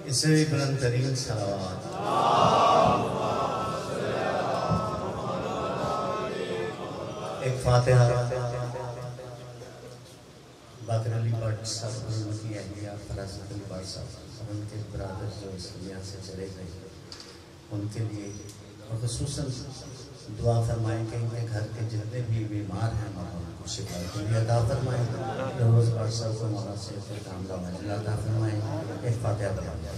इसे भी बुलंद तरीन सलावत। एक फातिहा बाकर अली भट्ट साहब, उनकी अहलिया फरासत अली भट्ट साहब, उनके ब्रदर जो इस दुनिया से चले गए, उनके लिए और ख़ुसूसन दुआ फरमाएं कि इनके घर के जितने भी बीमार हैं मौला उनको शिफा के लिए अता फरमाएं। रोज़ भट्ट साहब को मौला से कामयाब अता फरमाएं। एक फातिहा बता दिया।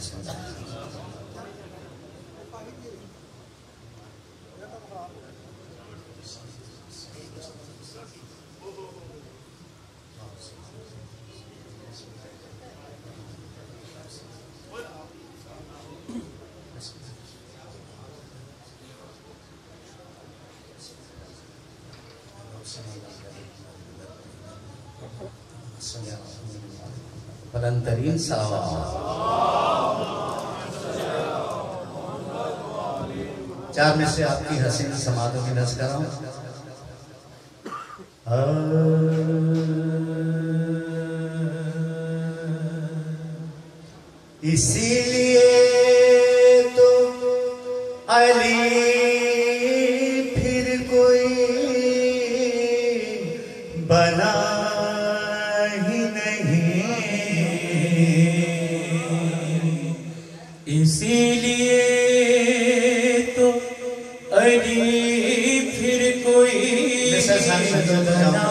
बुलंदतरीन सलावत। चार में से आपकी हसीन समातों की नज़र कराऊं। इसीलिए तो अली फिर कोई बना ही नहीं, इसीलिए तो अली फिर कोई बना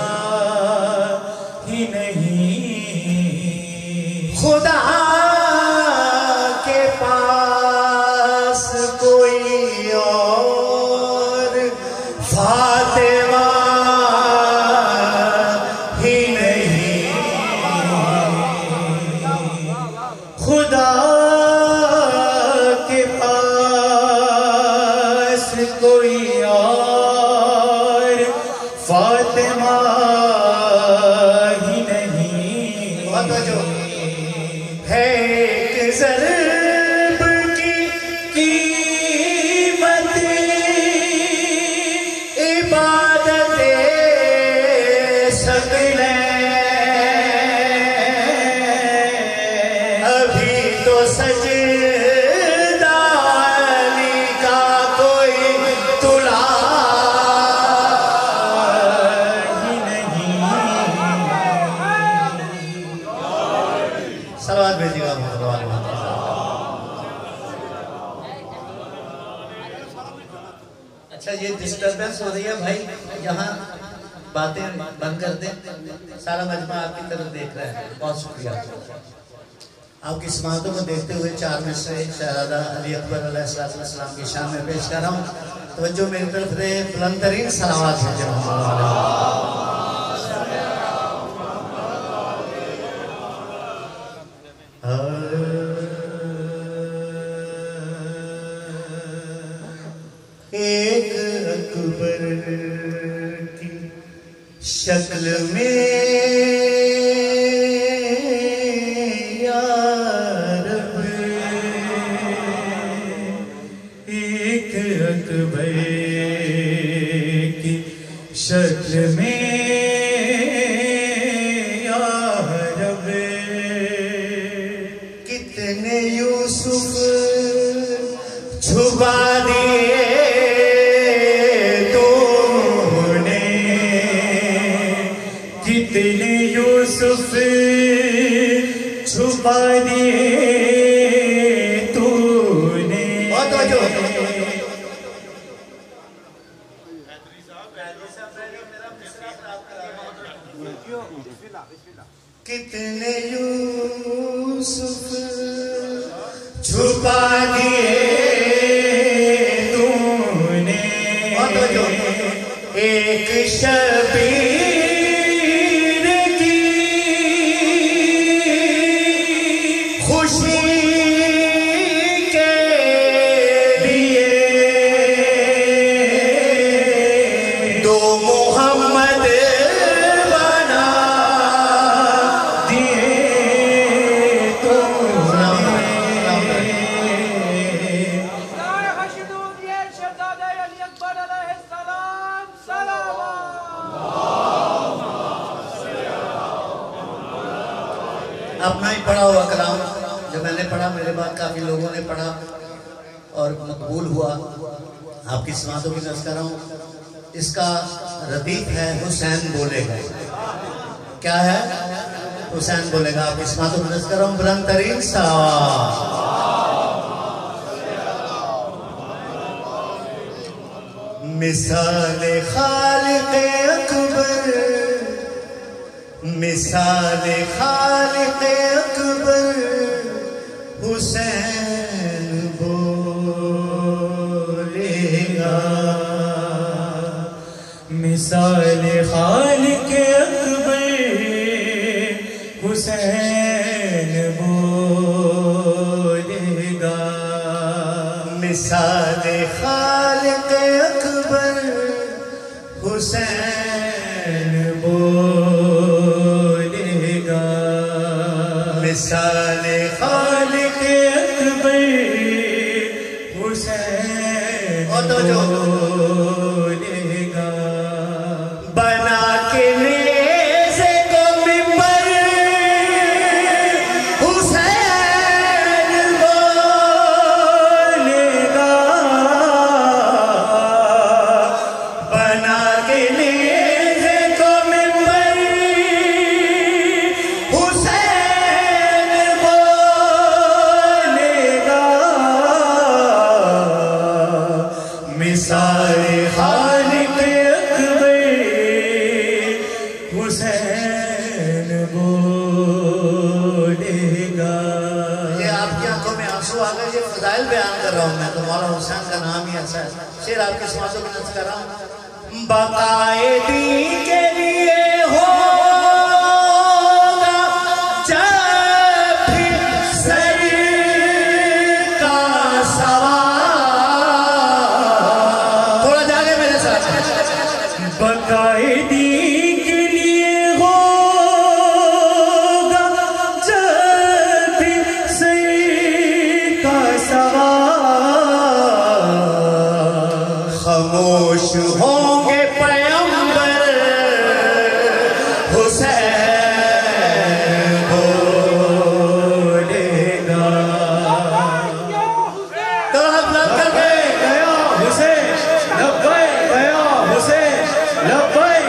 ही नहीं। खुदा के पास कोई और फातिमा ही नहीं, खुदा के पास कोई और फातिमा ही नहीं। है एक ज़र्ब की कीमत इबादत सकले, अभी तो सजदा अली का कोई तुला ही नहीं। सलावत भेजिएगा। अच्छा, ये डिस्टर्बेंस हो रही है भाई, यहाँ बातें बंद कर दें। सारा मजमा आपकी तरफ देख रहा है। बहुत शुक्रिया। आपकी समातों को देखते हुए चार में से शहजादा अली अकबर अलैहिस्सलाम की शान में पेश कर रहा हूँ। तवज्जो मेरी तरफ से बुलंदतरीन सलावत है। एक अकबर की शक्ल में या रब, एक अकबर की शक्ल में या रब, कितने यूसुफ छुपा दिए तूने, कितने यूसुफ छुपा दिए तूने। कितने यूसुफ छुपा दिए तूने, एक शबीर की खुशी के लिए दो मोहम्मद बना दिए शहजादा अली अकबर अलैहिस्सलाम। अपना ही पढ़ा हुआ कलाम जो मैंने पढ़ा, मेरे बाद काफ़ी लोगों ने पढ़ा और मकबूल हुआ। आपकी समातों की नज़र कर रहा हूँ। इसका रदीफ है हुसैन बोलेगा। क्या है? हुसैन बोलेगा। आपकी समातों की नज़र कर रहा हूँ। बुलंद तरीन सा मिसाल खालिक अकबर, मिसाल खालिक अकबर हुसैन बोलेगा। मिसाल खालिक अकबर हुसैन बोलेगा। मिसाल खालिक अकबर हुसैन बोलेगा। मिसाल खालिक अकबर हुसैन और तो जो बोलेगा। बना के नेज़े को मिंबर हुसैन बोलेगा। बना के नेज़े को मिंबर हुसैन बोलेगा। मिसाल खालिक अकबर हुसैन बोलेगा। ये आपकी आंखों में आंसू आ गए। ये फजाइल बयान कर रहा हूँ मैं, तो मौला हुसैन का नाम ही ऐसा है। शेर आपकी समातों की नज़र कर रहा हूँ। बकाए दीन के लिए होगा जब भी सर का सवाल। थोड़ा जागे मेरे साथ। बकायदी के लिए होगा जब भी सर का सवाल। खामोश होंगे पैगंबर हुसैन बोलेगा। तो हम लग करके गया हुसैन लब्बैक, गया हुसैन लब्बैक।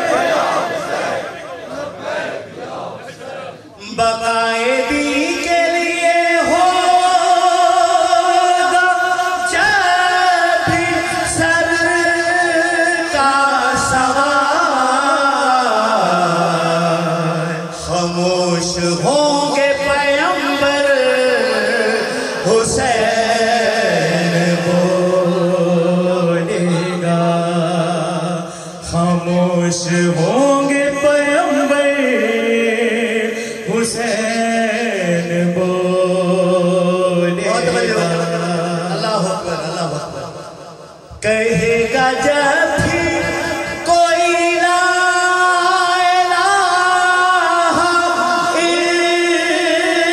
बकायदी के लिए होगा जब भी सर का सवाल। खामोश होंगे पैगंबर हुसैन बोलेगा। खामोश होंगे पैगंबर हुसैन बोलेगा। अल्लाह अकबर, अल्लाह अकबर। कहेगा जब भी कोई ला इलाहा इल्लल्लाह।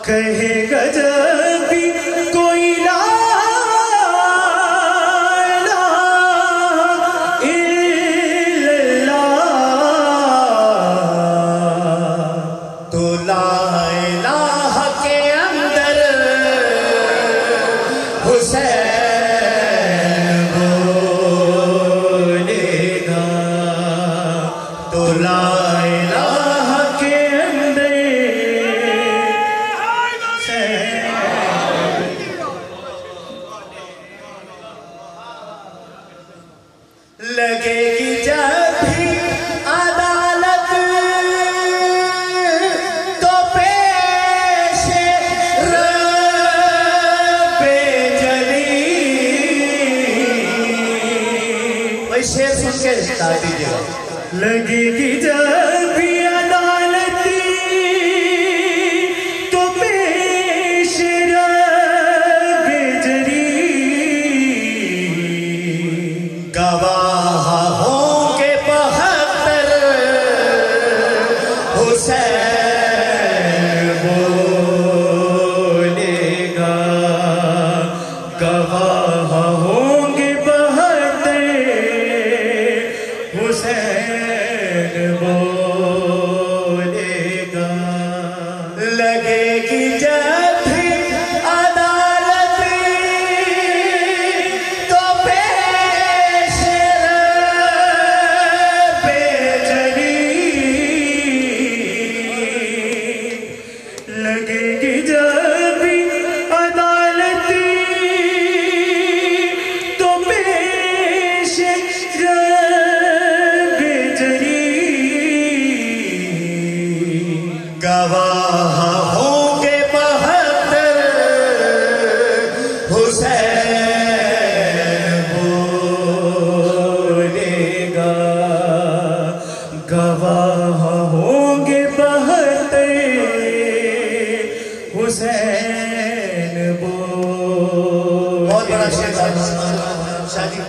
कहेगा जब भी कोई ला इलाहा इल्लल्लाह। तो ला इलाहा के अंदर हुसैन बोलेगा। तो ला इलाहा के अंदर लगेगी जब भी अदालत तो पेश रब्बे जली। वही शेर सुन के दाद दीजिएगा। लगेगी जब भी अदालत तो पेश रब्बे जली। गवाह होंगे 72 हुसैन बोलेगा। गवाह होंगे 72 हुसैन हुसैन बोलेगा, गवाह होंगे 72 हुसैन बहुत बड़ा शेर शादी।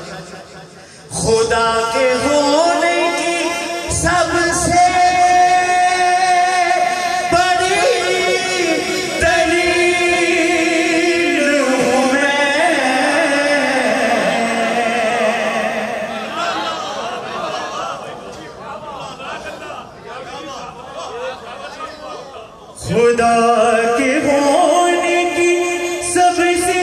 खुदा के होने की सबसे बड़ी दलील हूँ मैं, खुदा के होने की सबसे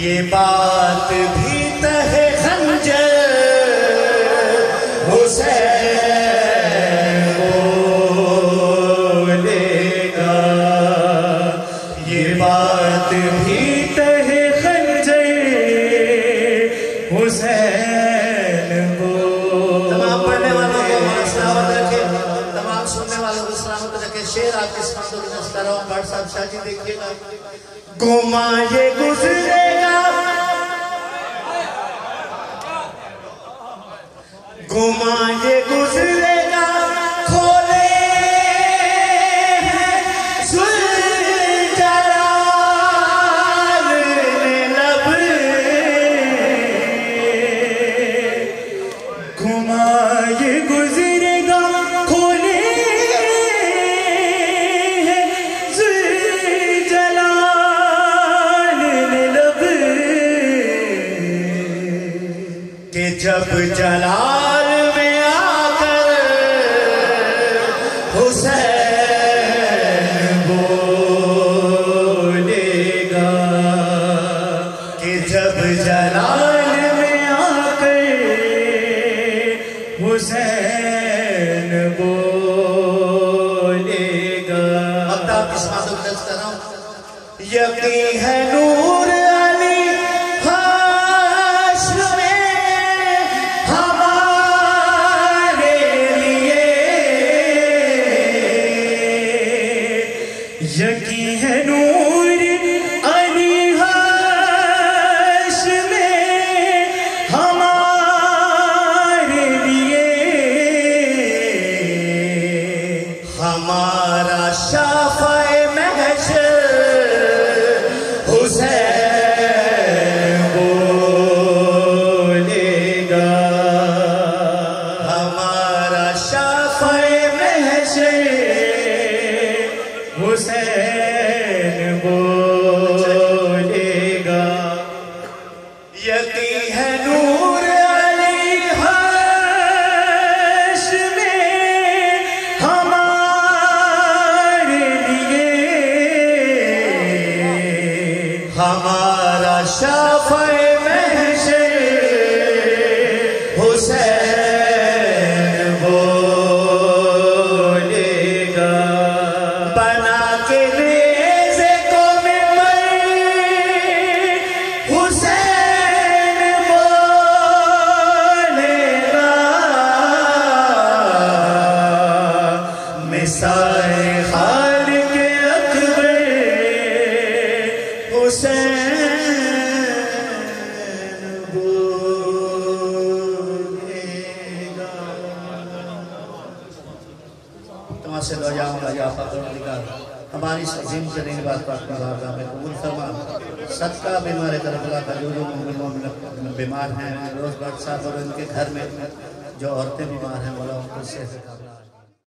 ये बात भी तहे खंजर हुसैन बोलेगा, ये बात भी तहे खंजर हुसैन बोलेगा। तमाम पढ़ने वालों को सलामत रखे, तमाम सुनने वालों को सलामत रखे। शेर आपके सामने नस्ता रहा हूँ। भाट साहब शादी देखिएगा। गुमा ये गुजरेगा, गुमा ये गुजरेगा, खोले जुल्जलाल ने लब, गुमा ये गुजरेगा, खोले कि जब जलाल में आकर हुसैन बोलेगा, कि जब जलाल में आकर हुसैन बोलेगा। अब तक इस बात को दर्ज कर रहा हूँ। यकीन है नूर अली हमारे लिए, यकीन है नूर अली हाशमी हमारे लिए, हमारा शाफ़े महशर हुसैन बोलेगा, हमारा शाफ़े महशर हुसैन बोलेगा। यकीन है नूर अली हाशमी हमारे लिए, हमारा शाफ़े महशर हुसैन बोलेगा। बना के नेज़े को मिंबर हुसैन बोलेगा, मिसाल खालिक़ अकबर हुसैन बोलेगा। तमाशे लो जाऊंगा या फकर हमारी अजीम तरीन बात को अपनी बारगाह में कबूल फरमा। सदका बीमार करबला का जो बीमार हैं, रोज भाट साहब और उनके घर में जो औरतें बीमार हैं, बोला उनको सेहत का